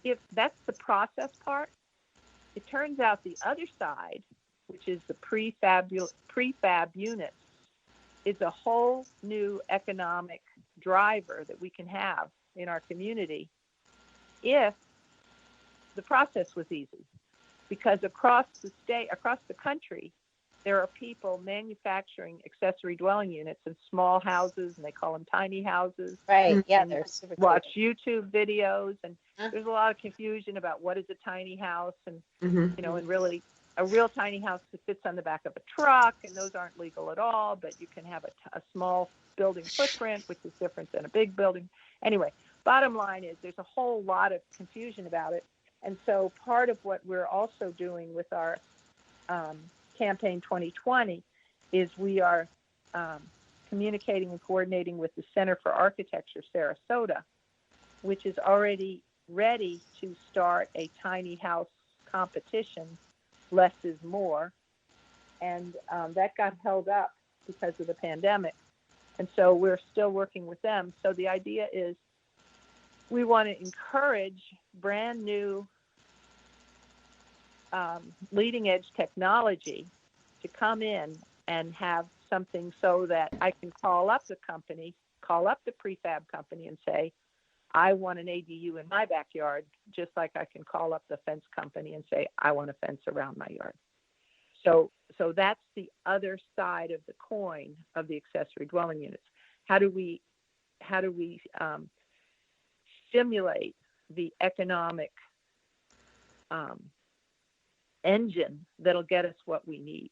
if that's the process part, it turns out the other side, which is the prefab units, is a whole new economic driver that we can have in our community if the process was easy. Because across the state, across the country, there are people manufacturing accessory dwelling units in small houses, and they call them tiny houses. Right. Yeah, And they're super watch cute. YouTube videos, and there's a lot of confusion about what is a tiny house, and and really a real tiny house that fits on the back of a truck, and those aren't legal at all. But you can have a small building footprint, which is different than a big building. Anyway, bottom line is there's a whole lot of confusion about it, and so part of what we're also doing with our Campaign 2020 is we are communicating and coordinating with the Center for Architecture Sarasota, which is already ready to start a tiny house competition, less is more, and that got held up because of the pandemic, and so we're still working with them. So the idea is we want to encourage brand new leading edge technology to come in and have something so that I can call up the prefab company and say, I want an ADU in my backyard, just like I can call up the fence company and say, I want a fence around my yard. So that's the other side of the coin of the accessory dwelling units. How do we stimulate the economic engine that'll get us what we need?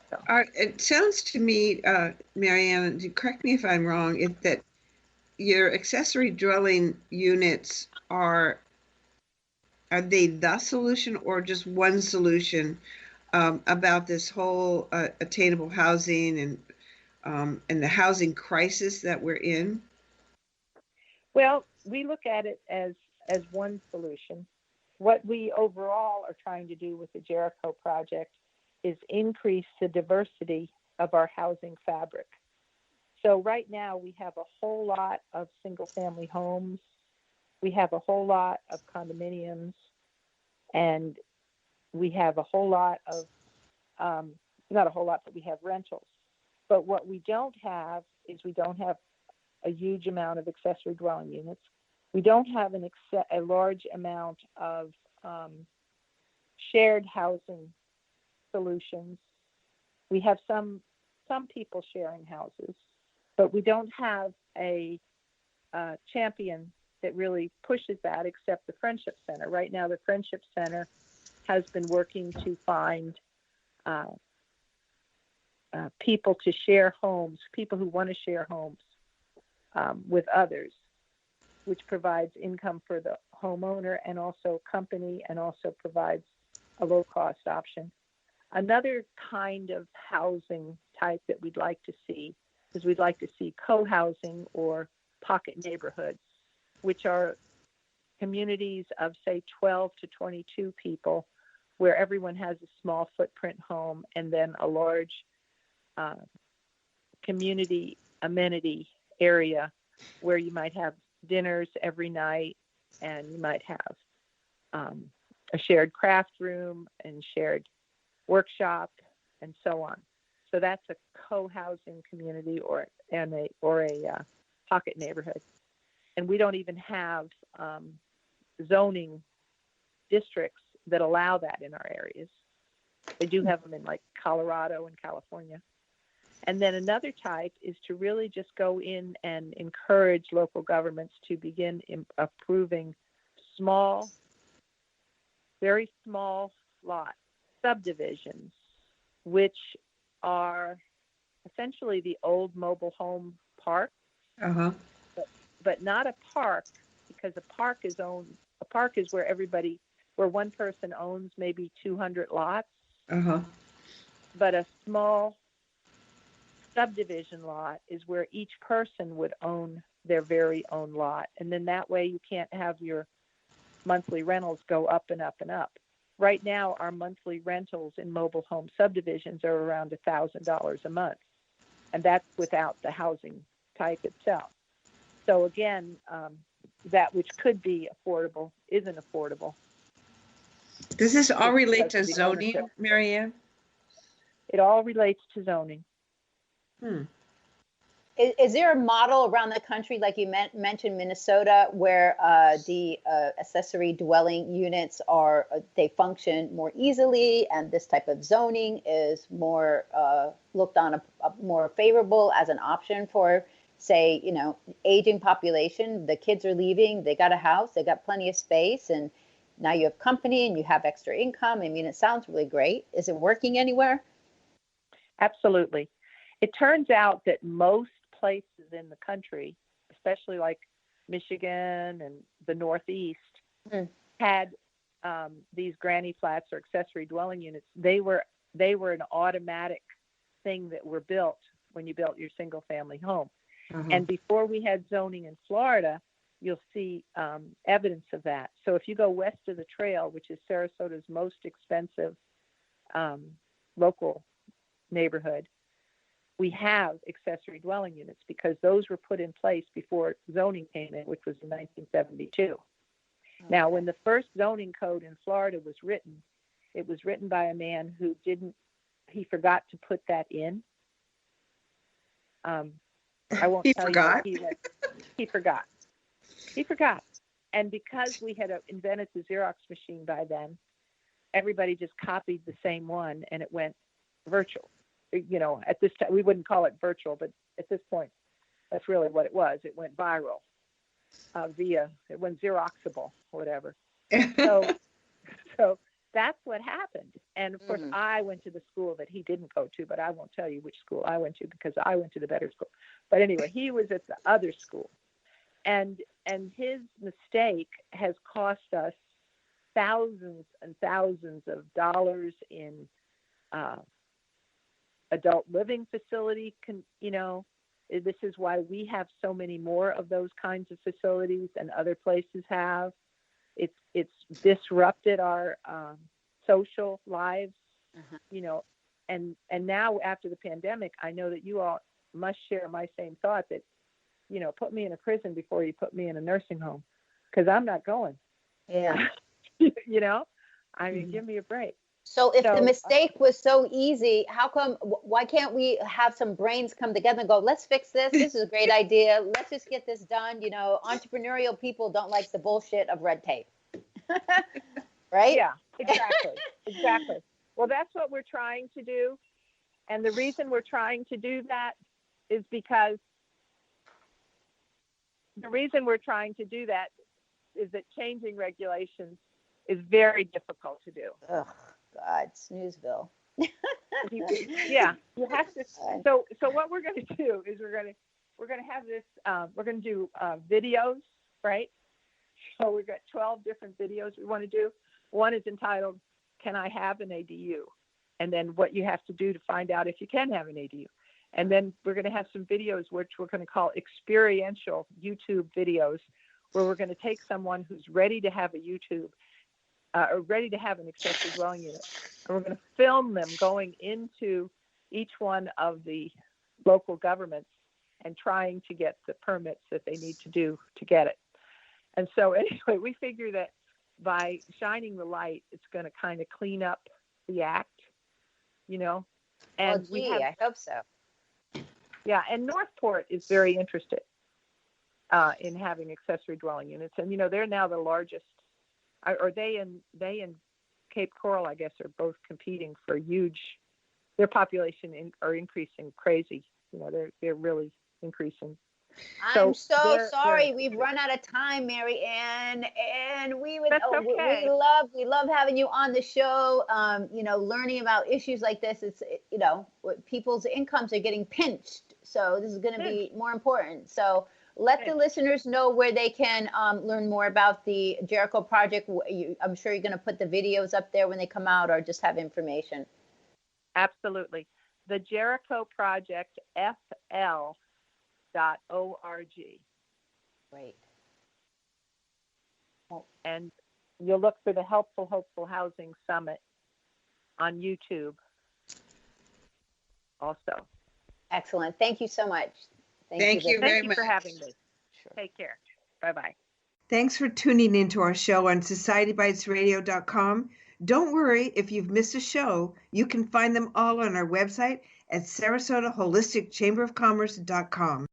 So. It sounds to me, Marianne, correct me if I'm wrong, that your accessory dwelling units are they the solution or just one solution about this whole attainable housing and the housing crisis that we're in? Well, we look at it as one solution. What we overall are trying to do with the Jericho project is increase the diversity of our housing fabric. So right now we have a whole lot of single-family homes. We have a whole lot of condominiums, and we have a whole lot of, not a whole lot, but we have rentals. But what we don't have is we don't have a huge amount of accessory dwelling units. We don't have a large amount of shared housing solutions. We have some people sharing houses, but we don't have a champion that really pushes that except the Friendship Center. Right now, the Friendship Center has been working to find people to share homes, people who want to share homes with others, which provides income for the homeowner and also company, and also provides a low-cost option. Another kind of housing type that we'd like to see is we'd like to see co-housing or pocket neighborhoods, which are communities of, say, 12 to 22 people, where everyone has a small footprint home and then a large community amenity area where you might have dinners every night, and you might have a shared craft room and shared workshop and so on. So that's a co-housing community or a pocket neighborhood. And we don't even have zoning districts that allow that in our areas. They do have them in like Colorado and California. And then another type is to really just go in and encourage local governments to begin approving small, very small lot subdivisions, which are essentially the old mobile home park, but not a park, because a park is where one person owns maybe 200 lots. But a small subdivision lot is where each person would own their very own lot. And then that way you can't have your monthly rentals go up and up and up. Right now, our monthly rentals in mobile home subdivisions are around $1,000 a month. And that's without the housing type itself. So again, that which could be affordable isn't affordable. Does this all It's relate because to of the zoning, ownership. Marianne? It all relates to zoning. Is there a model around the country, like you mentioned Minnesota, where the accessory dwelling units are, they function more easily, and this type of zoning is more looked on a more favorable as an option for, say, you know, aging population? The kids are leaving, they got a house, they got plenty of space, and now you have company and you have extra income. I mean, it sounds really great. Is it working anywhere? Absolutely. It turns out that most places in the country, especially like Michigan and the Northeast, had these granny flats or accessory dwelling units. They were an automatic thing that were built when you built your single family home. And before we had zoning in Florida, you'll see evidence of that. So if you go west of the trail, which is Sarasota's most expensive local neighborhood, we have accessory dwelling units because those were put in place before zoning came in, which was in 1972. Okay. Now, when the first zoning code in Florida was written, it was written by a man who he forgot to put that in. I won't tell you what he forgot. He forgot. And because we had invented the Xerox machine by then, everybody just copied the same one and it went virtual. You know, at this time, we wouldn't call it virtual, but at this point, that's really what it was. It went viral it went Xeroxable, whatever. So that's what happened. And of course, I went to the school that he didn't go to, but I won't tell you which school I went to because I went to the better school. But anyway, he was at the other school. And his mistake has cost us thousands and thousands of dollars in adult living facility. This is why we have so many more of those kinds of facilities than other places have. It's disrupted our social lives, and now after the pandemic, I know that you all must share my same thought that, put me in a prison before you put me in a nursing home, because I'm not going. Yeah. I mean, give me a break. So if the mistake was so easy, why can't we have some brains come together and go, let's fix this. This is a great idea. Let's just get this done. Entrepreneurial people don't like the bullshit of red tape. Right? Yeah, exactly. Well, that's what we're trying to do. And the reason we're trying to do that is because that changing regulations is very difficult to do. Ugh. God, snoozeville. Yeah, you have to. So what we're going to do is we're going to have this. We're going to do videos, right? So we've got 12 different videos we want to do. One is entitled "Can I Have an ADU?" and then what you have to do to find out if you can have an ADU. And then we're going to have some videos which we're going to call experiential YouTube videos, where we're going to take someone who's ready to have a YouTube. Or ready to have an accessory dwelling unit. And we're going to film them going into each one of the local governments and trying to get the permits that they need to do to get it. And so anyway, we figure that by shining the light, it's going to kind of clean up the act, And I hope so. Yeah, and Northport is very interested in having accessory dwelling units. And, they're now the largest. Or they and Cape Coral, I guess, are both competing for huge. Their population are increasing crazy. They're really increasing. I'm so sorry. We've run out of time, Mary Ann, and we love having you on the show. Learning about issues like this. It's people's incomes are getting pinched, so this is going to be more important. So. Let the listeners know where they can learn more about the Jericho project. I'm sure you're going to put the videos up there when they come out, or just have information. Absolutely. The Jericho Project, FL.org. Great. And you'll look for the Helpful, Hopeful Housing Summit on YouTube also. Excellent. Thank you so much. Thank you very much. Thank you for having me. Sure. Take care. Bye-bye. Thanks for tuning into our show on societybitesradio.com. Don't worry if you've missed a show. You can find them all on our website at SarasotaHolisticChamberofCommerce.com.